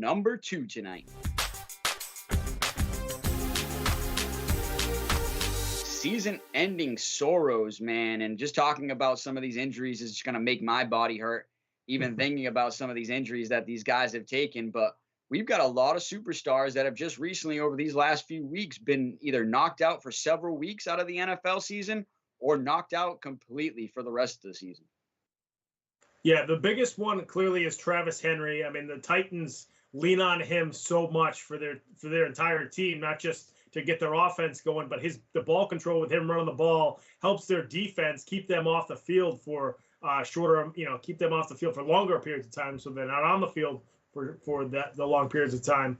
number 2 tonight. Season-ending sorrows, man, and just talking about some of these injuries is just going to make my body hurt, even thinking about some of these injuries that these guys have taken. But we've got a lot of superstars that have just recently, over these last few weeks, been either knocked out for several weeks out of the NFL season or knocked out completely for the rest of the season. Yeah, the biggest one clearly is Travis Henry. I mean, the Titans lean on him so much for their entire team, not just to get their offense going, but the ball control with him running the ball helps their defense keep them off the field for keep them off the field for longer periods of time, so they're not on the field for the long periods of time.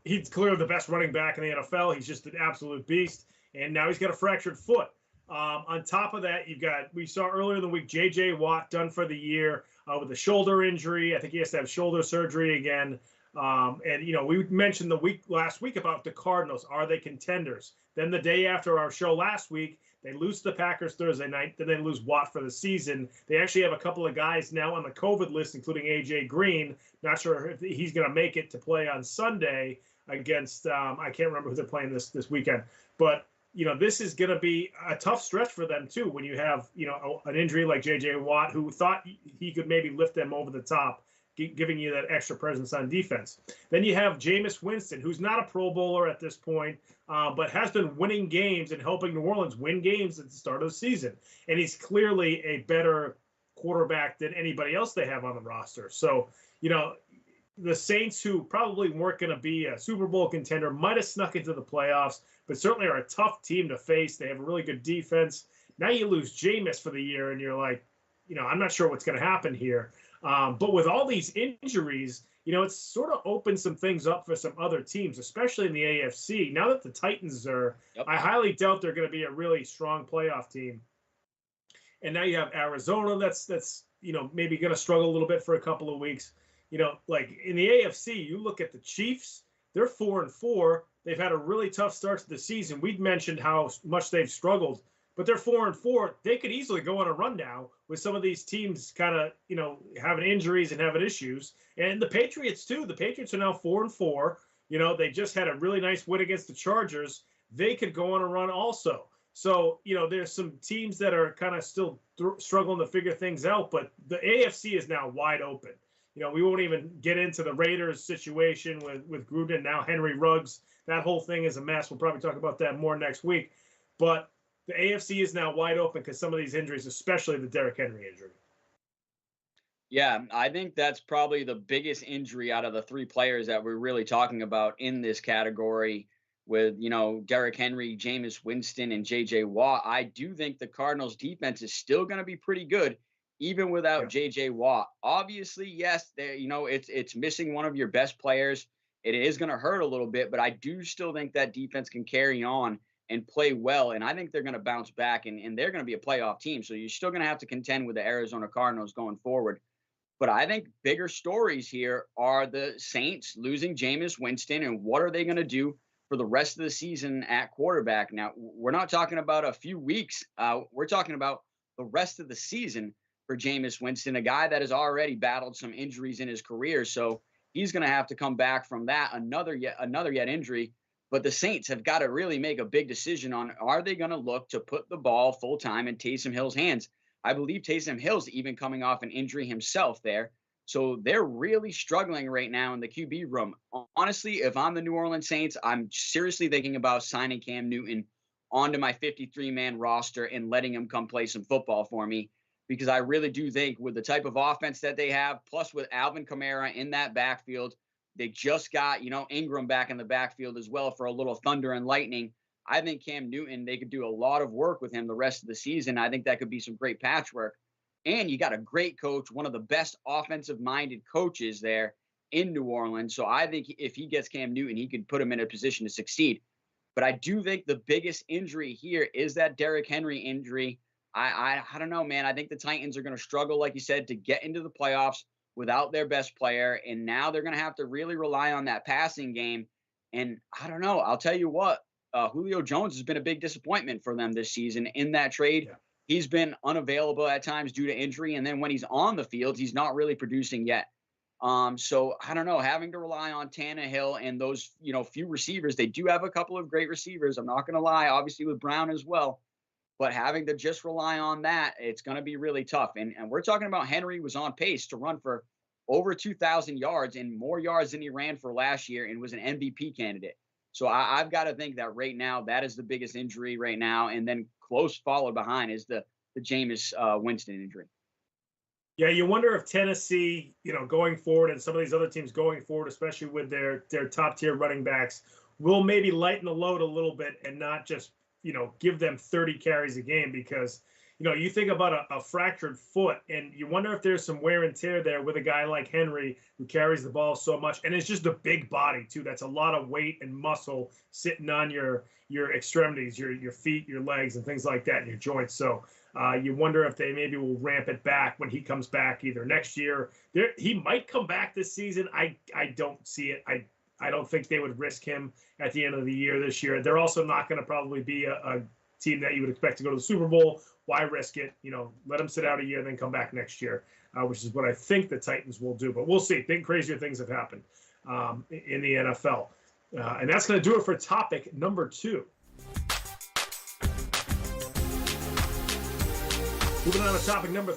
He's clearly the best running back in the NFL. He's just an absolute beast, and now he's got a fractured foot. On top of that, we saw earlier in the week J.J. Watt done for the year with a shoulder injury. I think he has to have shoulder surgery again. And we mentioned last week about the Cardinals. Are they contenders? Then the day after our show last week, they lose the Packers Thursday night. Then they lose Watt for the season. They actually have a couple of guys now on the COVID list, including A.J. Green. Not sure if he's going to make it to play on Sunday against I can't remember who they're playing this weekend. But this is going to be a tough stretch for them too when you have an injury like J.J. Watt, who thought he could maybe lift them over the top, giving you that extra presence on defense. Then you have Jameis Winston, who's not a Pro Bowler at this point, but has been winning games and helping New Orleans win games at the start of the season. And he's clearly a better quarterback than anybody else they have on the roster. So, the Saints, who probably weren't going to be a Super Bowl contender, might have snuck into the playoffs, but certainly are a tough team to face. They have a really good defense. Now you lose Jameis for the year, and you're like, I'm not sure what's going to happen here. But with all these injuries, it's sort of opened some things up for some other teams, especially in the AFC. Now that the Titans are, I highly doubt they're going to be a really strong playoff team. And now you have Arizona that's maybe going to struggle a little bit for a couple of weeks. Like in the AFC, you look at the Chiefs, they're 4-4. They've had a really tough start to the season. We'd mentioned how much they've struggled, but they're 4-4. They could easily go on a run now with some of these teams kind of, having injuries and having issues. And the Patriots too. The Patriots are now 4-4. They just had a really nice win against the Chargers. They could go on a run also. So, there's some teams that are kind of still struggling to figure things out, but the AFC is now wide open. We won't even get into the Raiders situation with Gruden, now Henry Ruggs. That whole thing is a mess. We'll probably talk about that more next week. But the AFC is now wide open because some of these injuries, especially the Derrick Henry injury. Yeah, I think that's probably the biggest injury out of the 3 players that we're really talking about in this category with, Derrick Henry, Jameis Winston, and J.J. Watt. I do think the Cardinals defense is still going to be pretty good, even without J.J. Watt. Obviously, yes, it's missing one of your best players. It is going to hurt a little bit, but I do still think that defense can carry on and play well, and I think they're going to bounce back, and they're going to be a playoff team, so you're still going to have to contend with the Arizona Cardinals going forward. But I think bigger stories here are the Saints losing Jameis Winston, and what are they going to do for the rest of the season at quarterback? Now, we're not talking about a few weeks. We're talking about the rest of the season for Jameis Winston, a guy that has already battled some injuries in his career. So he's going to have to come back from that, another injury. But the Saints have got to really make a big decision on, are they going to look to put the ball full time in Taysom Hill's hands? I believe Taysom Hill's even coming off an injury himself there. So they're really struggling right now in the QB room. Honestly, if I'm the New Orleans Saints, I'm seriously thinking about signing Cam Newton onto my 53-man roster and letting him come play some football for me. Because I really do think with the type of offense that they have, plus with Alvin Kamara in that backfield, they just got, Ingram back in the backfield as well for a little thunder and lightning. I think Cam Newton, they could do a lot of work with him the rest of the season. I think that could be some great patchwork. And you got a great coach, one of the best offensive-minded coaches there in New Orleans. So I think if he gets Cam Newton, he could put him in a position to succeed. But I do think the biggest injury here is that Derrick Henry injury. I don't know, man. I think the Titans are going to struggle, like you said, to get into the playoffs without their best player. And now they're going to have to really rely on that passing game. And I don't know. I'll tell you what, Julio Jones has been a big disappointment for them this season in that trade. Yeah. He's been unavailable at times due to injury. And then when he's on the field, he's not really producing yet. So I don't know, having to rely on Tannehill and those, few receivers. They do have a couple of great receivers. I'm not going to lie, obviously with Brown as well. But having to just rely on that, it's going to be really tough. And we're talking about Henry was on pace to run for over 2,000 yards and more yards than he ran for last year and was an MVP candidate. So I've got to think that right now, that is the biggest injury right now. And then close followed behind is the Jameis Winston injury. Yeah, you wonder if Tennessee, going forward, and some of these other teams going forward, especially with their top tier running backs, will maybe lighten the load a little bit and not just, give them 30 carries a game, because, you think about a fractured foot and you wonder if there's some wear and tear there with a guy like Henry who carries the ball so much. And it's just a big body too. That's a lot of weight and muscle sitting on your extremities, your feet, your legs, and things like that, and your joints. So you wonder if they maybe will ramp it back when he comes back either next year. He might come back this season. I don't see it. I don't think they would risk him at the end of the year this year. They're also not going to probably be a team that you would expect to go to the Super Bowl. Why risk it? Let him sit out a year and then come back next year, which is what I think the Titans will do. But we'll see. Think crazier things have happened in the NFL. And that's going to do it for topic number 2. Moving on to topic number